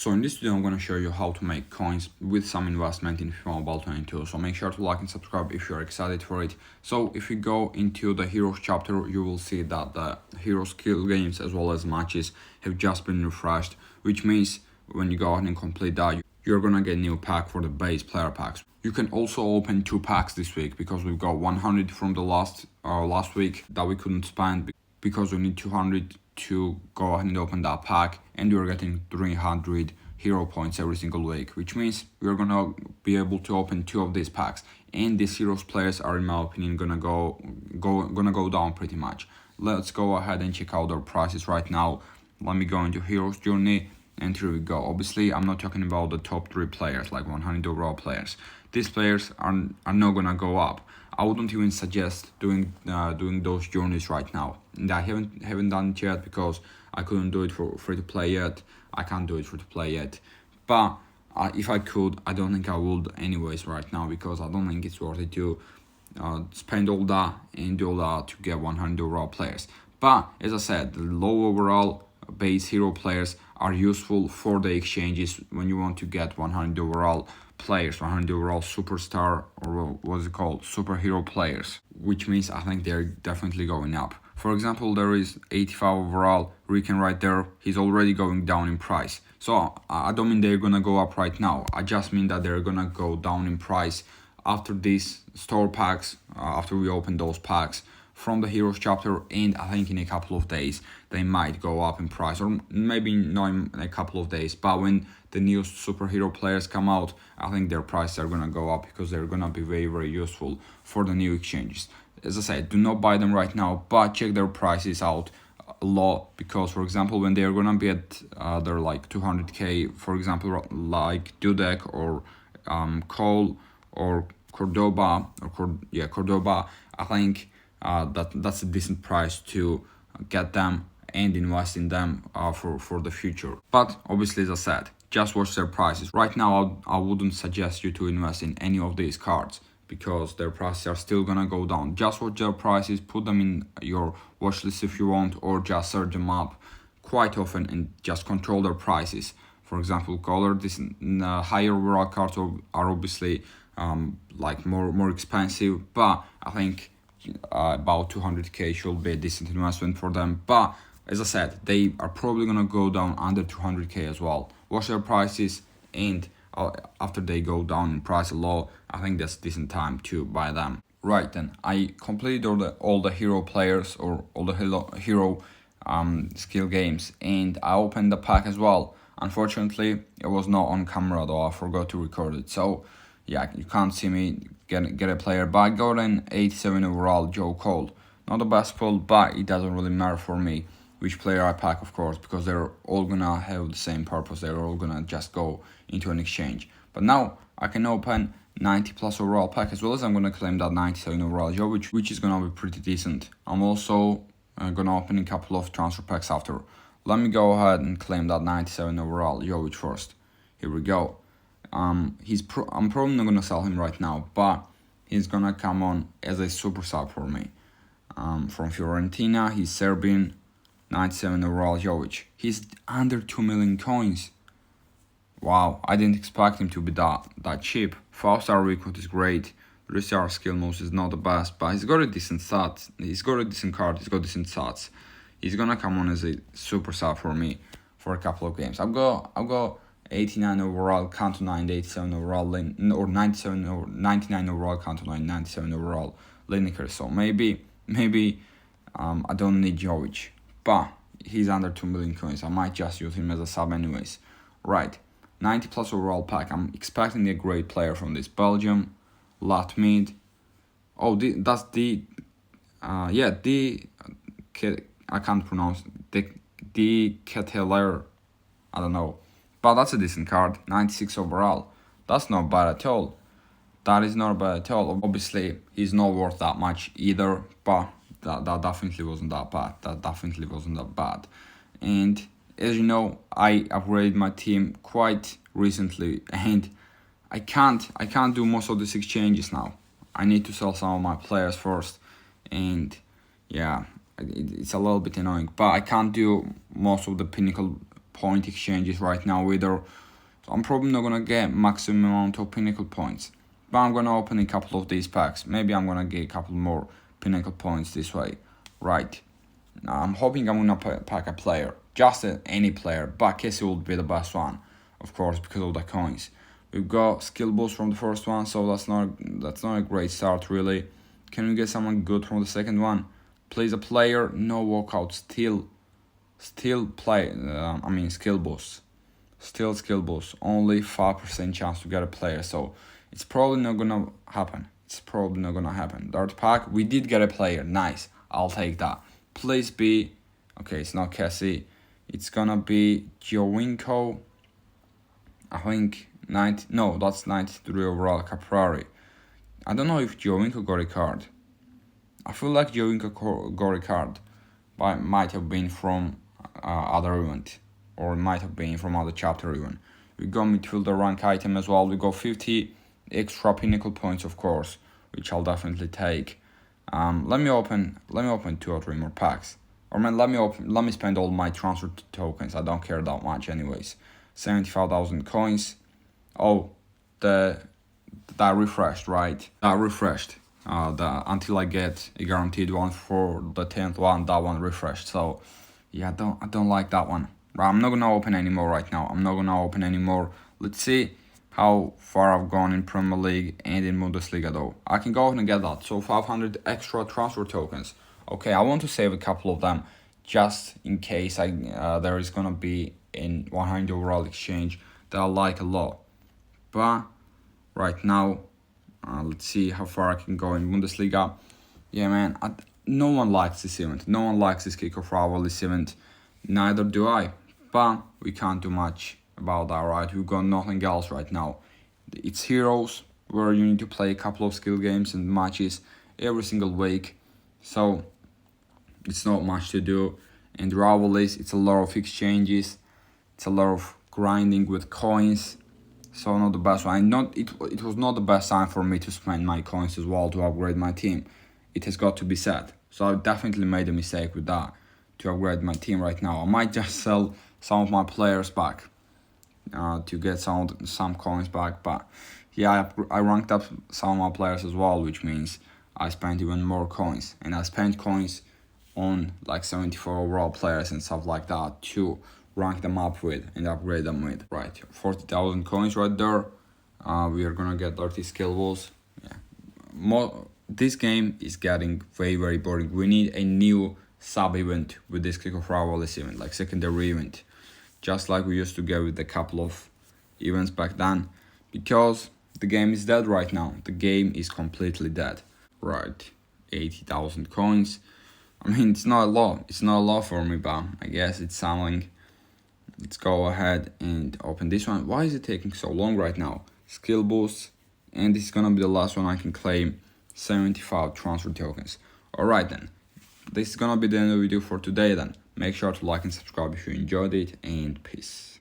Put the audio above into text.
So in this video I'm going to show you how to make coins with some investment in FIFA Mobile 22. So make sure to like and subscribe if you're excited for it. So if you go into the Heroes chapter, you will see that the Hero skill games as well as matches have just been refreshed, which means when you go ahead and complete that, you're going to get a new pack for the base player packs. You can also open 2 packs this week because we've got 100 from the last week that we couldn't spend because we need 200 to go ahead and open that pack, and you're getting 300 hero points every single week, which means we're gonna be able to open 2 of these packs, and these heroes players are, in my opinion, gonna go down pretty much. Let's go ahead and check out their prices right now. Let me go into heroes journey, and here we go. Obviously I'm not talking about the top 3 players, like 100 overall players. These players are not gonna go up. I wouldn't even suggest doing those journeys right now. And I haven't done it yet because I couldn't do it for free to play yet. I can't do it free to play yet. But if I could, I don't think I would anyways right now, because I don't think it's worth it to spend all that and do all that to get 100 overall players. But as I said, the low overall base hero players are useful for the exchanges when you want to get 100 overall players, 100 overall superstar, or what's it called, superhero players, which means I think they're definitely going up. For example, there is 85 overall Rican right there. He's already going down in price. So I don't mean they're gonna go up right now. I just mean that they're gonna go down in price after these store packs, after we open those packs from the Heroes chapter, and I think in a couple of days they might go up in price, or maybe not in a couple of days, but when the new superhero players come out, I think their prices are gonna go up because they're gonna be very, very useful for the new exchanges. As I said, do not buy them right now, but check their prices out a lot, because for example, when they are gonna be at they're like 200k, for example, like Dudek or Cole or Cordoba, Cordoba, I think that's a decent price to get them and invest in them for the future. But obviously, as I said, just watch their prices. Right now, I wouldn't suggest you to invest in any of these cards because their prices are still gonna go down. Just watch their prices, put them in your watch list if you want, or just search them up quite often and just control their prices. For example, color, this higher overall cards are obviously like more expensive, but I think about 200k should be a decent investment for them. But as I said, they are probably gonna go down under 200k as well. Watch their prices, and after they go down in price a lot, I think that's a decent time to buy them. Right then, I completed all the hero players, or all the hero skill games, and I opened the pack as well. Unfortunately, it was not on camera though, I forgot to record it. So yeah, you can't see me get a player, but I got an 87 overall Joe Cole. Not the best pull, but it doesn't really matter for me which player I pack, of course, because they're all gonna have the same purpose. They're all gonna just go into an exchange. But now I can open 90 plus overall pack, as well as I'm gonna claim that 97 overall Joe, which is gonna be pretty decent. I'm also gonna open a couple of transfer packs after. Let me go ahead and claim that 97 overall Joe first. Here we go. I'm probably not gonna sell him right now, but he's gonna come on as a super sub for me. From Fiorentina, he's Serbian, 97 overall Jovic. He's under 2 million coins. Wow, I didn't expect him to be that cheap. 5-star record is great. 3-star skill moves is not the best, but he's got a decent stats. He's got a decent card. He's got decent stats. He's gonna come on as a super sub for me for a couple of games. I've got 89 overall, count to 9, 87 overall, or 97 or 99 overall, count to 9, 97 overall Lineker. So maybe I don't need Jovic, but he's under 2 million coins. I might just use him as a sub anyways. Right, 90 plus overall pack. I'm expecting a great player from this Belgium, Lat mid. Oh, that's I can't pronounce the Keteler. I don't know. But that's a decent card, 96 overall. That's not bad at all. That is not bad at all. Obviously, he's not worth that much either, but that definitely wasn't that bad. And as you know, I upgraded my team quite recently, and I can't do most of these exchanges now. I need to sell some of my players first, and yeah, it's a little bit annoying, but I can't do most of the pinnacle point exchanges right now either. So I'm probably not gonna get maximum amount of pinnacle points. But I'm gonna open a couple of these packs. Maybe I'm gonna get a couple more pinnacle points this way. Right. Now I'm hoping I'm gonna pack a player. Just any player. But Casey will be the best one. Of course, because of the coins. We've got skill boost from the first one, so that's not a great start really. Can we get someone good from the second one? Please, a player, no walkout, still play. Skill boost, still skill boost. Only 5% chance to get a player, so it's probably not gonna happen. Third pack, we did get a player. Nice, I'll take that. Please be, okay, it's not Cassie. It's gonna be Giovinco. I think 90. No, that's 93 overall. Caprari. I don't know if Giovinco got a card. I feel like Giovinco got a card, but it might have been from other event, or it might have been from other chapter even. We got midfielder rank item as well. We got 50 extra pinnacle points, of course, which I'll definitely take. Let me open 2 or 3 more packs. Or man, let me spend all my transfer tokens. I don't care that much anyways. 75,000 coins. Oh, that refreshed, right? That refreshed. Until I get a guaranteed one for the 10th one, that one refreshed. So yeah, I don't like that one. But I'm not gonna open anymore right now. Let's see how far I've gone in Premier League and in Bundesliga though. I can go ahead and get that. So 500 extra transfer tokens. Okay, I want to save a couple of them just in case there is gonna be in 100 overall exchange that I like a lot. But right now, let's see how far I can go in Bundesliga. Yeah, man, no one likes this event. No one likes this kickoff rival, this event. Neither do I. But we can't do much about that, right? We've got nothing else right now. It's Heroes, where you need to play a couple of skill games and matches every single week. So it's not much to do. And rivalries, it's a lot of exchanges. It's a lot of grinding with coins. So not the best one. It was not the best time for me to spend my coins as well to upgrade my team. It has got to be said. So I definitely made a mistake with that to upgrade my team right now. I might just sell some of my players back to get some coins back. But yeah, I ranked up some of my players as well, which means I spent even more coins. And I spent coins on like 74 overall players and stuff like that to rank them up with and upgrade them with. Right, 40,000 coins right there. We are gonna get 30 skill balls. Yeah, this game is getting very, very boring. We need a new sub event with this kickoff rivalry event, like secondary event, just like we used to get with a couple of events back then, because the game is dead right now. The game is completely dead. Right, 80,000 coins. I mean, it's not a lot for me, but I guess it's something. Let's go ahead and open this one. Why is it taking so long right now? Skill boost, and this is gonna be the last one I can claim. 75 transfer tokens. Alright then, this is gonna be the end of the video for today then. Make sure to like and subscribe if you enjoyed it, and peace.